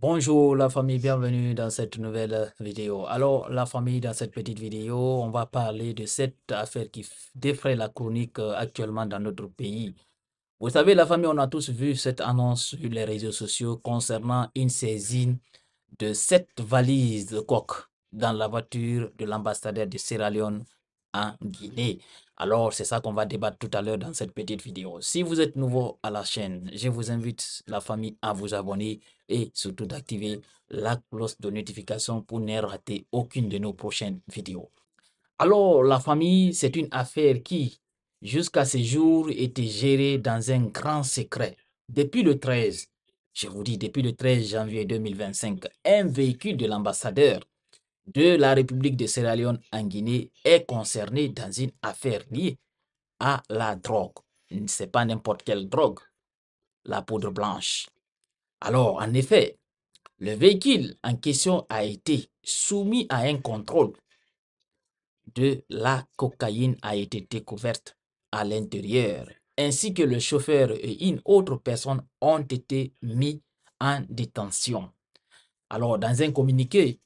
Bonjour la famille, bienvenue dans cette nouvelle vidéo. Alors la famille, dans cette petite vidéo, on va parler de cette affaire qui défraie la chronique actuellement dans notre pays. Vous savez, la famille, on a tous vu cette annonce sur les réseaux sociaux concernant une saisine de 7 valises de coke dans la voiture de l'ambassadeur de Sierra Leone en Guinée. Alors, c'est ça qu'on va débattre tout à l'heure dans cette petite vidéo. Si vous êtes nouveau à la chaîne, je vous invite, la famille, à vous abonner et surtout d'activer la cloche de notification pour ne rater aucune de nos prochaines vidéos. Alors, la famille, c'est une affaire qui, jusqu'à ce jour, était gérée dans un grand secret. Depuis le 13, je vous dis, depuis le 13 janvier 2025, un véhicule de l'ambassadeur de la République de Sierra Leone en Guinée est concerné dans une affaire liée à la drogue. Ce n'est pas n'importe quelle drogue, la poudre blanche. Alors, en effet, le véhicule en question a été soumis à un contrôle. De la cocaïne a été découverte à l'intérieur, ainsi que le chauffeur et une autre personne ont été mis en détention. Alors, dans un communiqué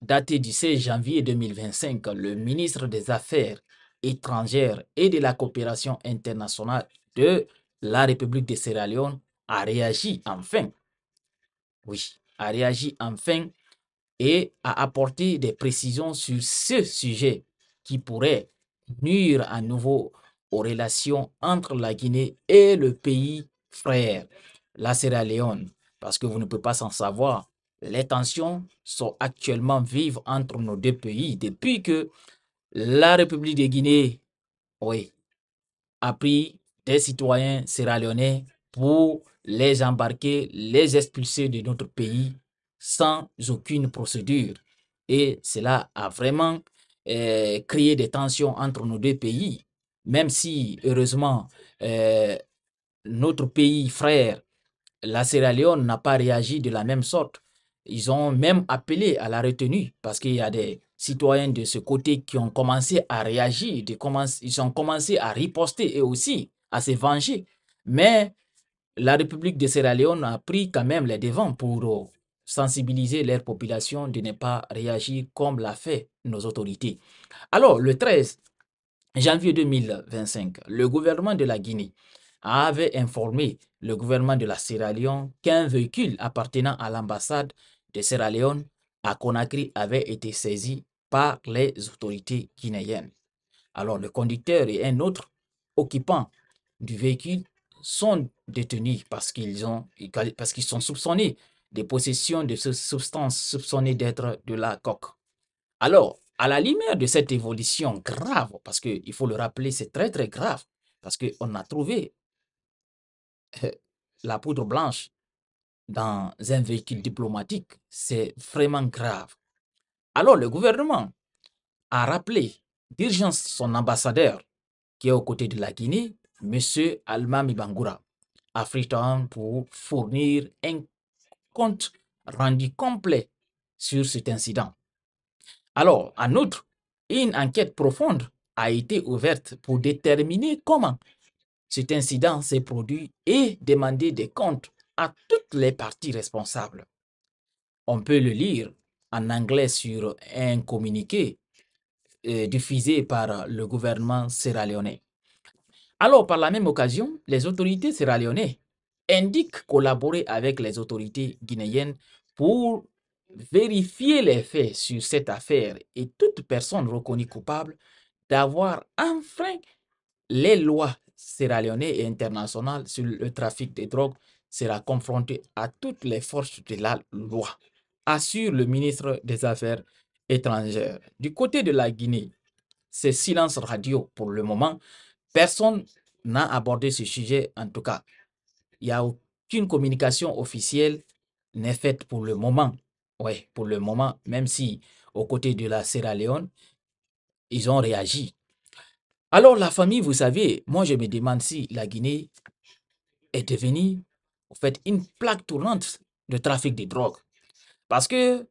daté du 16 janvier 2025, le ministre des Affaires étrangères et de la coopération internationale de la République de Sierra Leone a réagi enfin. Oui, a réagi enfin et a apporté des précisions sur ce sujet qui pourrait nuire à nouveau aux relations entre la Guinée et le pays frère, la Sierra Leone. Parce que vous ne pouvez pas s'en savoir, les tensions sont actuellement vives entre nos deux pays depuis que la République de Guinée, oui, a pris des citoyens sierra-léonais pour les embarquer, les expulser de notre pays sans aucune procédure. Et cela a vraiment créé des tensions entre nos deux pays, même si, heureusement, euh, notre pays frère, la Sierra Leone, n'a pas réagi de la même sorte. Ils ont même appelé à la retenue parce qu'il y a des citoyens de ce côté qui ont commencé à réagir, ils ont commencé à riposter et aussi à se venger. Mais la République de Sierra Leone a pris quand même les devants pour sensibiliser leur population de ne pas réagir comme l'a fait nos autorités. Alors, le 13 janvier 2025, le gouvernement de la Guinée avait informé le gouvernement de la Sierra Leone qu'un véhicule appartenant à l'ambassade de Sierra Leone à Conakry avait été saisi par les autorités guinéennes. Alors, le conducteur et un autre occupant du véhicule sont détenus parce qu'ils sont soupçonnés de possession de ces substances soupçonnées d'être de la coque. Alors, à la lumière de cette évolution grave, parce qu'il faut le rappeler, c'est très très grave, parce qu'on a trouvé euh, la poudre blanche dans un véhicule diplomatique, c'est vraiment grave. Alors, le gouvernement a rappelé d'urgence son ambassadeur qui est aux côtés de la Guinée, M. Almami Bangoura, à Freetown pour fournir un compte rendu complet sur cet incident. Alors, en outre, une enquête profonde a été ouverte pour déterminer comment cet incident s'est produit et demander des comptes à toutes les parties responsables. On peut le lire en anglais sur un communiqué diffusé par le gouvernement sierra-léonais. Alors, par la même occasion, les autorités sierra-léonaises indiquent collaborer avec les autorités guinéennes pour vérifier les faits sur cette affaire et toute personne reconnue coupable d'avoir enfreint les lois sierra-léonaises et internationales sur le trafic de drogue sera confrontée à toutes les forces de la loi, assure le ministre des Affaires étrangères. Du côté de la Guinée, c'est silence radio pour le moment. Personne n'a abordé ce sujet, en tout cas. Il n'y a aucune communication officielle n'est faite pour le moment. Oui, pour le moment, même si aux côtés de la Sierra Leone, ils ont réagi. Alors la famille, vous savez, moi je me demande si la Guinée est devenue en fait une plaque tournante de trafic de drogue. Parce que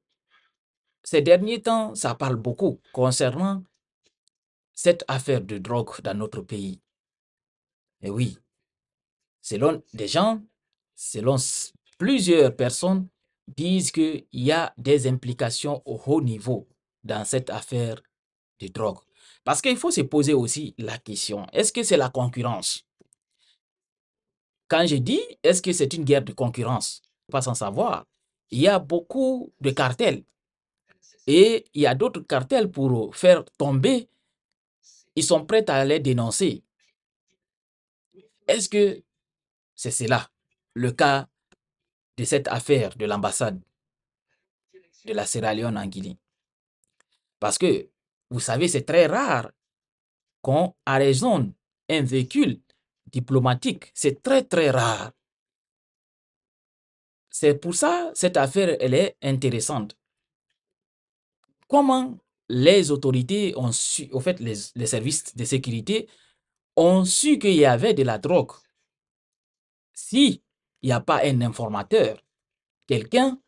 ces derniers temps, ça parle beaucoup concernant cette affaire de drogue dans notre pays. Et oui, selon des gens, selon plusieurs personnes, disent qu'il y a des implications au haut niveau dans cette affaire de drogue. Parce qu'il faut se poser aussi la question, est-ce que c'est la concurrence? Quand je dis, est-ce que c'est une guerre de concurrence? Pas sans savoir, il y a beaucoup de cartels et il y a d'autres cartels pour faire tomber, ils sont prêts à les dénoncer. Est-ce que c'est cela, le cas de cette affaire de l'ambassade de la Sierra Leone en Guinée? Parce que, vous savez, c'est très rare qu'on arraisonne un véhicule diplomatique. C'est très, très rare. C'est pour ça cette affaire, elle est intéressante. Comment les autorités ont su, au fait, les services de sécurité ont su qu'il y avait de la drogue? Si il n'y a pas un informateur, quelqu'un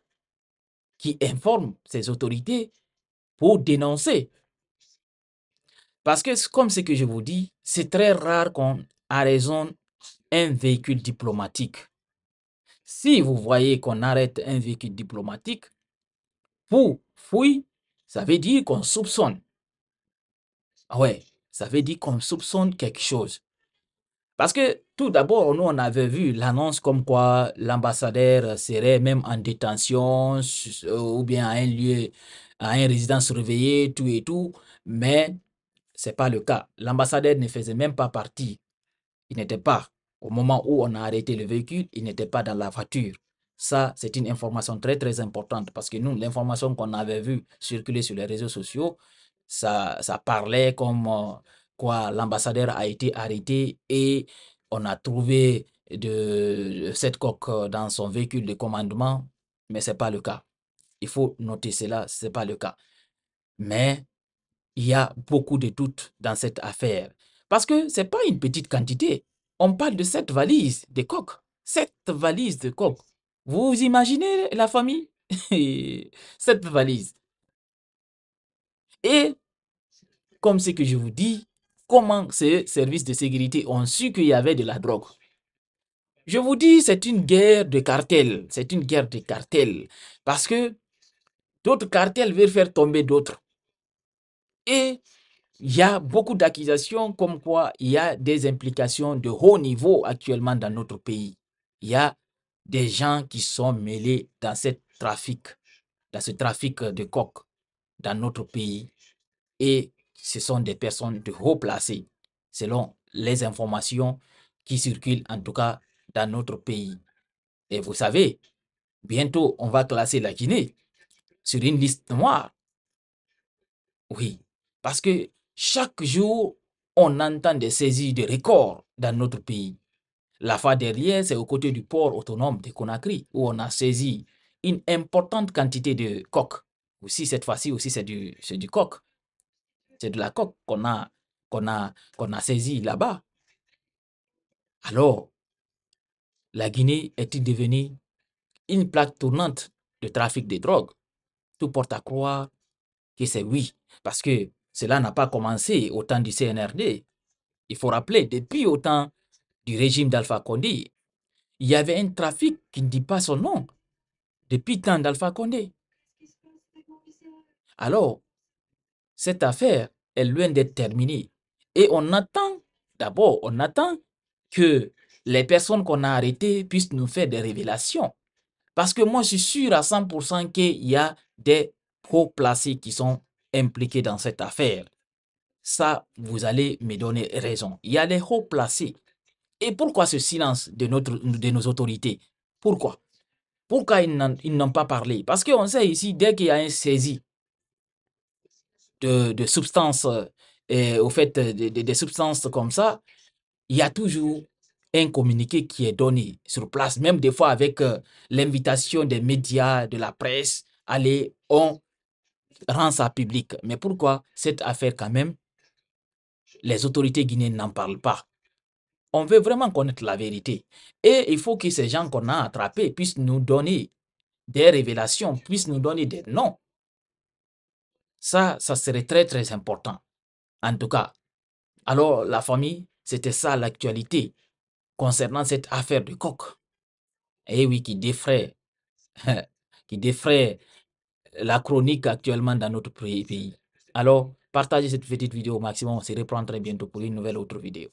qui informe ces autorités pour dénoncer. Parce que, comme ce que je vous dis, c'est très rare qu'on arraisonne un véhicule diplomatique. Si vous voyez qu'on arrête un véhicule diplomatique pour fouille, ça veut dire qu'on soupçonne. Ouais, ça veut dire qu'on soupçonne quelque chose. Parce que tout d'abord, nous, on avait vu l'annonce comme quoi l'ambassadeur serait même en détention ou bien à un lieu, à un résident surveillé, tout et tout. Mais ce n'est pas le cas. L'ambassadeur ne faisait même pas partie. Il n'était pas. Au moment où on a arrêté le véhicule, il n'était pas dans la voiture. Ça, c'est une information très, très importante parce que nous, l'information qu'on avait vue circuler sur les réseaux sociaux, ça parlait comme quoi l'ambassadeur a été arrêté et on a trouvé cette coque dans son véhicule de commandement, mais ce n'est pas le cas. Il faut noter cela, ce n'est pas le cas. Mais il y a beaucoup de doutes dans cette affaire. Parce que ce n'est pas une petite quantité. On parle de 7 valises de coke. 7 valises de coke. Vous imaginez la famille? 7 valises. Et comme ce que je vous dis, comment ces services de sécurité ont su qu'il y avait de la drogue? Je vous dis, c'est une guerre de cartels. C'est une guerre de cartels. Parce que d'autres cartels veulent faire tomber d'autres. Et il y a beaucoup d'accusations comme quoi il y a des implications de haut niveau actuellement dans notre pays. Il y a des gens qui sont mêlés dans ce trafic de coke dans notre pays. Et ce sont des personnes de haut placé, selon les informations qui circulent en tout cas dans notre pays. Et vous savez, bientôt on va classer la Guinée sur une liste noire. Oui, parce que chaque jour, on entend des saisies de records dans notre pays. La fois dernière, c'est aux côtés du port autonome de Conakry où on a saisi une importante quantité de coke. Aussi, cette fois-ci aussi, c'est du coke. C'est de la coke qu'on a saisi là-bas. Alors, la Guinée est-il devenue une plaque tournante de trafic de drogue? Tout porte à croire que c'est oui, parce que cela n'a pas commencé au temps du CNRD. Il faut rappeler, depuis au temps du régime d'Alpha Condé, il y avait un trafic qui ne dit pas son nom, depuis le temps d'Alpha Condé. Alors, cette affaire est loin d'être terminée. Et on attend, d'abord, on attend que les personnes qu'on a arrêtées puissent nous faire des révélations. Parce que moi, je suis sûr à 100% qu'il y a des hauts placés qui sont impliqués dans cette affaire. Ça, vous allez me donner raison. Il y a des hauts placés. Et pourquoi ce silence de nos autorités? Pourquoi? Pourquoi ils n'ont pas parlé? Parce qu'on sait ici, dès qu'il y a un saisi de substances, au fait, des substances comme ça, il y a toujours un communiqué qui est donné sur place, même des fois avec l'invitation des médias, de la presse. Allez, on rend ça public. Mais pourquoi cette affaire, quand même, les autorités guinéennes n'en parlent pas? On veut vraiment connaître la vérité. Et il faut que ces gens qu'on a attrapés puissent nous donner des révélations, puissent nous donner des noms. Ça serait très, très important. En tout cas, alors la famille, c'était ça l'actualité concernant cette affaire de coq. Et oui, qui défraie qui défraie la chronique actuellement dans notre pays. Alors, partagez cette petite vidéo au maximum. On se reprend très bientôt pour une nouvelle autre vidéo.